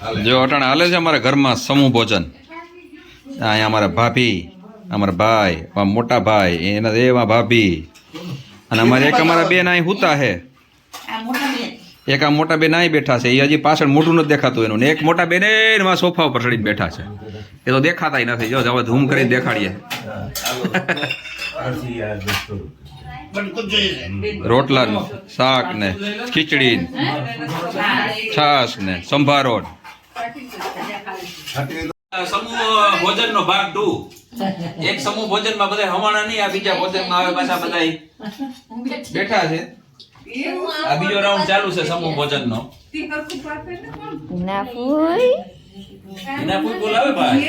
જો અટાણે હાલે છે અમારા ઘરમાં સમૂહ ભોજન. અહીંયા અમારા ભાભી, અમારા ભાઈ, મોટા ભાઈ, એના એમાં ભાભી, અને અમારે એક અમારા બેન અહીં હુતા છે. એક આ મોટા બેન અહીં બેઠા છે. એ હજી પાછળ મોટું નથી દેખાતું એનું. ને એક મોટા બેન એમાં સોફા ઉપર ચડીને બેઠા છે. એ તો દેખાતા નથી. જો હવે ધૂમ કરીને દેખાડીએ. રોટલા ને શાક ને ખીચડી છાશ ને સંભારો. સમૂહ ભોજન નો ભાગ 2. એક સમૂહ ભોજન માં બધા હવાણા નહીં, આ બીજા ભોજન માં આવે પાછા બધા બેઠા છે. આ બીજો રાઉન્ડ ચાલુ છે સમૂહ ભોજન નો. ઇનાફુઈ બોલાવે ભાઈ.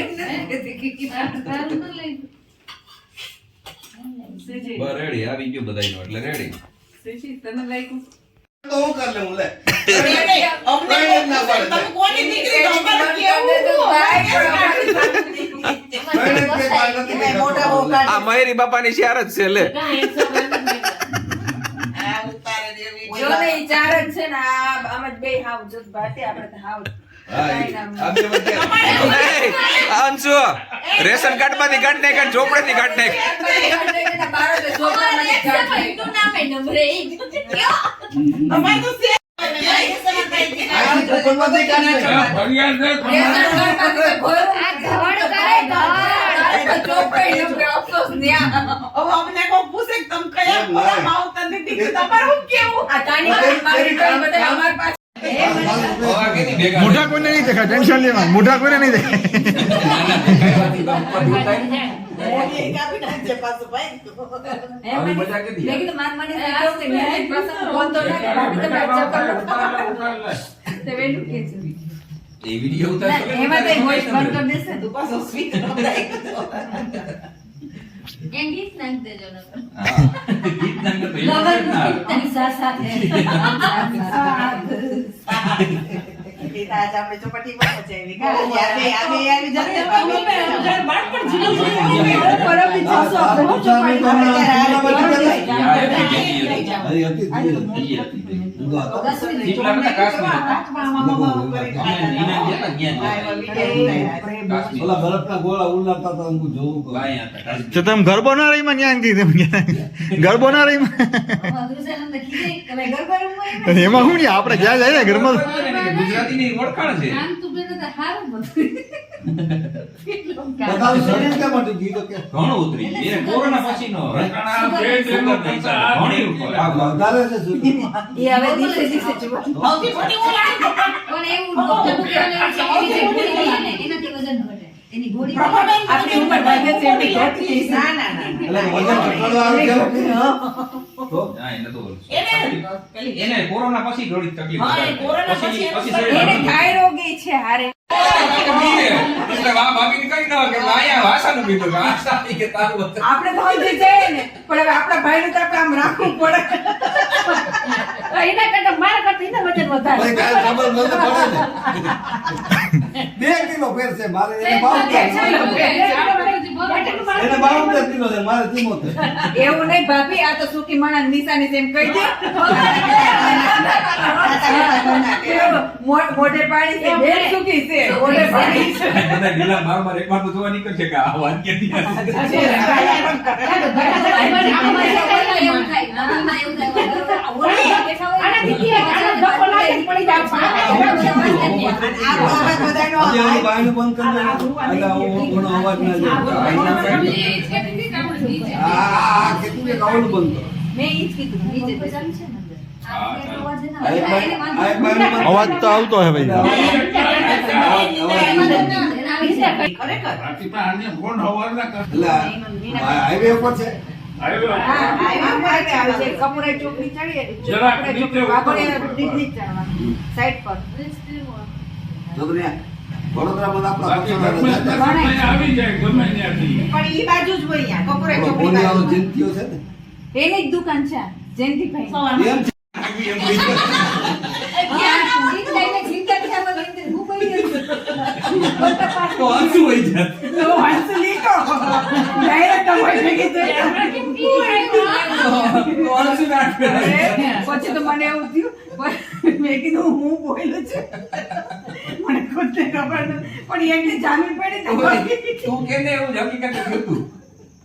બસ રેડી આવી ગયું બધાયનો એટલે રેડી. તને લાગ્યું તો હું કર લઉં લે. અમને ના પાડે તમે કોની દીકરી તો અમર કેવું આ મહેરી બાપાની શિયાર જ છે લે. જો ને ચાર જ છે ને આમ જ બે હાવ જો બાતે આપણે હાવ અંશુ રેશન કાર્ડ માંથી કાઢ નાખ, ચોપડે થી કાઢ નાખ. મોઢા કોઈને નહીં દેખાય, ટેન્શન લેવા. મોઢા કોઈને નહીં દેખાય. તમે ગરબો ના રહી માં ગરબો ના રહી એમાં શું આપડે જ્યાં જાય ને ઘરમાં ગુજરાતીની ઓળખાણ છે. ઘણું ઉતરી એ કોરોના પછીનો એની ગોળી આપણી ઉંમર ભાગે છે એની ઘટી ના ના ના વજન ઘટાડવા આવે તો એને કોરોના પછી થોડી તકલીફ હા કોરોના પછી એને થાઇરોઇડ છે હારે એટલે વા ભાગીને કઈ ન કે આયા ભાષાનું કીધું ભાષા કે તારું આપણે તો હજી જાય ને પણ હવે આપણા ભાઈનું તો આપણે આમ રાખવું પડે એના કરતા મારા કરતા એના વજન વધારે કાલ ખબર ન પડે ને 2 કિલો ફેર છે મારે એને 52 કિલો છે મારે 73. એવું નહીં ભાભી, આ તો સુકી માણા નિશાની જેમ કહી દે. મોઢે પાણી છે બે સુકી છે મોઢે પાણી છે બધા ઢીલા માર એકવાર તો જોવા નીકળશે કે આ વાત કે અવાજ તો આવતો હે ભાઈ. હાઈવે ઉપર છે. એની જ દુકાન છે જયંતિભાઈ. પછી તો મને એવું થયું મેં કીધું હું બોલું છું મને ખુદ નથી ખબર પણ એટલી જામી પડી તો તું કેને એવું જ હકીકત થયું તું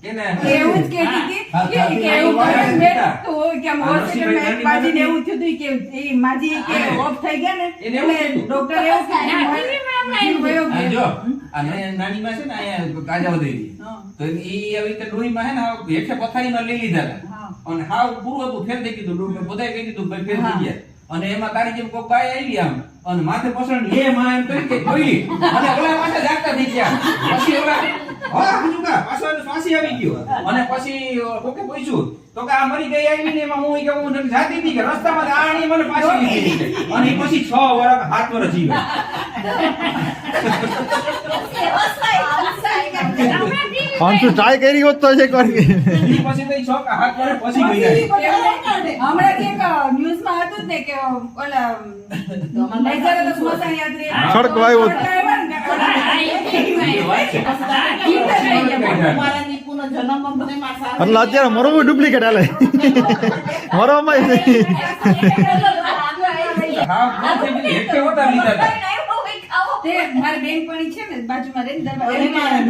કેને એવું જ કહેતી હતી કે એવું કરે ને તો કે હોસ્પિટલમાં એક બાજીને એવું થયું હતું કે એ માજી કે ઓફ થઈ ગયા ને એટલે ડોક્ટર એવું કીધું જો અને નાની માં છે ને અહીંયા કાજા વધી તો ઈ આવી રીતે ડોહી માં હે ને હેઠે પથારીમાં લઈ લીધા હતા અને હાવ પૂરું હતું ફેર થઈ ગયું ડોહી બધાય કહી દીધું ભાઈ ફેર થઈ ગયા અને એમાં તારી જેમ કોઈ બાય આવી આમ અને માથે પસંદ એ માં એમ કરી કે જોઈ અને ઓલા પાછા જાગતા થઈ ગયા પછી ઓલા હા બીજું કા પાછો ફાંસી આવી ગયો અને પછી કોકે પૂછ્યું તો કે આ મરી ગઈ આવી ને એમાં હું કે હું જાતી હતી કે રસ્તામાં આણી મને પાછી લીધી અને પછી 6 વર્ષ 7 વર્ષ જીવ્યા અંશુ ટ્રાય કરી હોત તો એક વાર પછી તો 6 કે 7 વર્ષ પછી ગયા હમણાં જે ન્યૂઝમાં હતું ને કે ઓલા લેજર તો સ્મશાન યાત્રી સડક વાયો એટલે અત્યારે મરવું ડુપ્લિકેટ હાલે મરવામાં હા હેઠે હોતા લીધા હતા તે મારી બેનપણી છે ને બાજુમાં રહે ને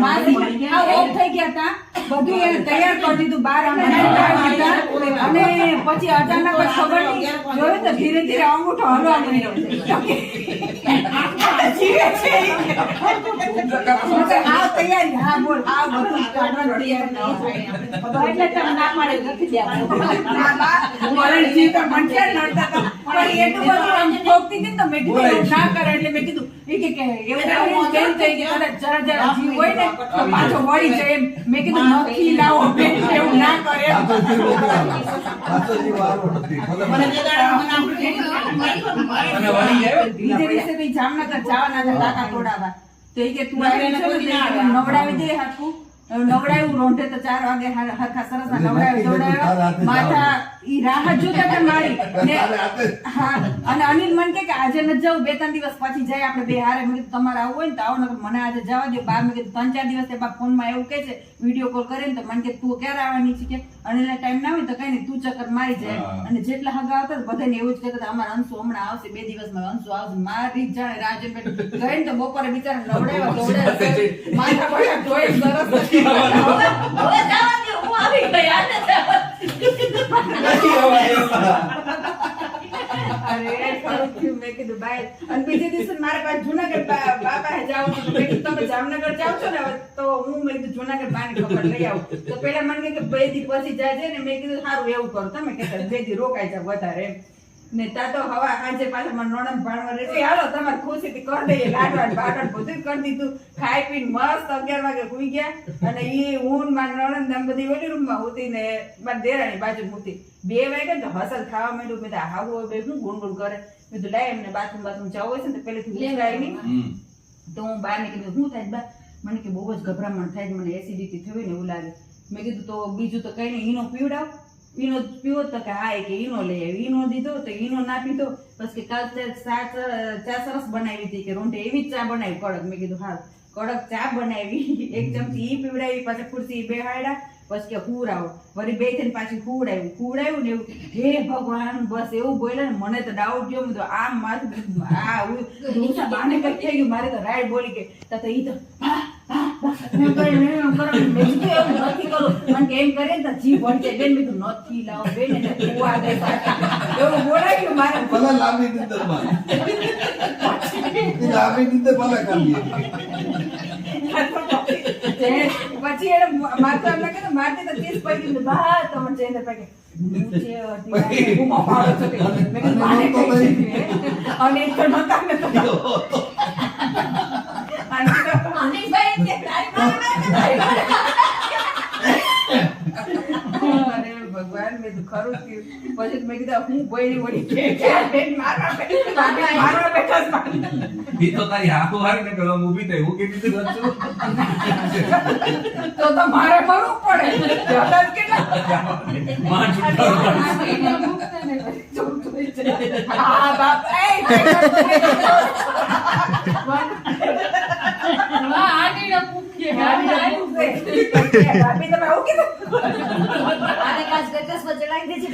માસી આ ઓફ થઈ ગયા હતા બધું એને તૈયાર કરી દીધું બહાર અને પછી અચાનક જ ખબર નહીં જોયું તો ધીરે ધીરે અંગૂઠો હલવા માંડ્યો જીવે છે આ તૈયારી હા બોલ આ બધું કાઢવા તૈયાર એટલે તમે ના પાડે નથી દેવાનું બોલે જી તો મંચે નડતા હતા પણ એટલું બધું આમ ઠોકતી હતી તો મેં કીધું ના કરે એટલે મેં કીધું એ કે એવું કેમ થઈ ગયું જરા જરા જીવ હોય ને તો પાછો વળી જાય એમ મેં કીધું નથી લાવો બેન એવું ના કરે બીજે દિવસે તો જામનગર જવાના હતા કાકા તોડાવા તો એ કે તું નવડાવી દે હાથું નવડાયું રોંઢે તો 4 વાગે હરખા સરસ નવડાવ્યા માથા ઈ રાહત જોતા હતા મારી ને હા અને અનિલ મન કે આજે ન જાવ 2-3 દિવસ પછી જાય આપણે બે હારે મેં તમારે આવું હોય ને તો આવો ને મને આજે જવા દો બાર મેં કીધું 3-4 દિવસ તે ફોન માં એવું કહે છે વિડીયો કોલ કરે ને તો મને કે તું ક્યારે આવવાની છે કે અનિલ ટાઈમ ના હોય તો કઈ નહીં તું ચક્કર મારી જાય અને જેટલા હગા આવતા બધાને એવું જ કહેતા હતા અમારા અંશુ હમણાં આવશે 2 દિવસમાં અંશુ આવશે મારી જાણે રાજનબેન ગઈ ને તો બપોરે બિચારા નવડાવ્યા માથા પડ્યા જોઈ સરસ હવે જવા દે હું આવી ગઈ આને અરે ખરું થયું મેં કીધું ભાઈ અને બીજે દિવસે મારા પાસે જુનાગઢ બાપા જાવ તો મેં કીધું તમે જામનગર જાવ છો ને તો હું મેં કીધું જુનાગઢ બાની ખબર લઈ આવું તો પેલા મને કે 2 દી પછી જાય છે ને મેં કીધું સારું એવું કરો તમે કહેતા 2 દી રોકાઈ જાવ વધારે એમ ને તા તો હવા આજે પાછા મને નોણંદ ભાણવા રહેશે હાલો તમારે ખુશીથી કરી દઈએ લાડવા બાટણ બધું કરી દીધું ખાઈ પીને મસ્ત 11 વાગે સુઈ ગયા અને ઈ હું મારી નોણંદ આમ બધી ઓલી રૂમમાં હતી ને મારી દેરાણી બાજુ મૂતી 2 વાગે તો હસલ ખાવા માંડ્યું મેં હાવું હવે શું ગુણગુણ કરે મેં તો લાય એમને બાથરૂમ જવું હોય છે ને પેલેથી લેવડાવી નહીં તો હું બહાર નીકળી શું થાય બા મને કે બહુ જ ગભરામણ થાય મને એસિડિટી થયું ને એવું લાગે મેં કીધું તો બીજું તો કઈ નહીં ઈનો પીવડાવ ઈનો પીવો તો કે હા કે ઈનો લઈ આવી ઈનો દીધો તો ઈનો ના પીધો બસ કે કાલ ચા સરસ બનાવી હતી કે રોંઢે એવી જ ચા બનાવી કડક મેં કીધું હા કડક ચા બનાવી 1 ચમચી ઈ પીવડાવી પાછા ખુરશી બેહાડ્યા પછી કે હુરાવો વળી બે થઈને પાછી હુવડાવ્યું ને એવું હે ભગવાન બસ એવું બોલ્યા ને મને તો ડાઉટ ગયો તો આમ માથું આ બાને કઈ થઈ ગયું મારે તો રાઈડ બોલી કે તો ઈ તો નથી કરું મને એમ કરે તો જી ભણશે બેન મેં કીધું નથી લાવો બેન એટલે કુવા દે એવું બોલાવ્યું મારે ભલે લાંબી નીંદર માં લાંબી નીંદર ભલે કાઢીએ પછી એને માથા એમ લાગે મારતે તો 30 પડી બહાર તો મને જઈને પાકે અને એક તો નતા ને ભગવાન મેં તો ખરું થયું પછી મેં કીધું હું બોયડી વળી મારવા બેઠા ઈ તો તારી હાથો હારી ને પેલો ઊભી થઈ હું કીધું છું તો મારે મરવું પડે જતા કેટલા માં છૂટો હા બાપ એ ભાભી તમે આવું કીધું આને કાચ ગટસ પર ચડાવી દેજે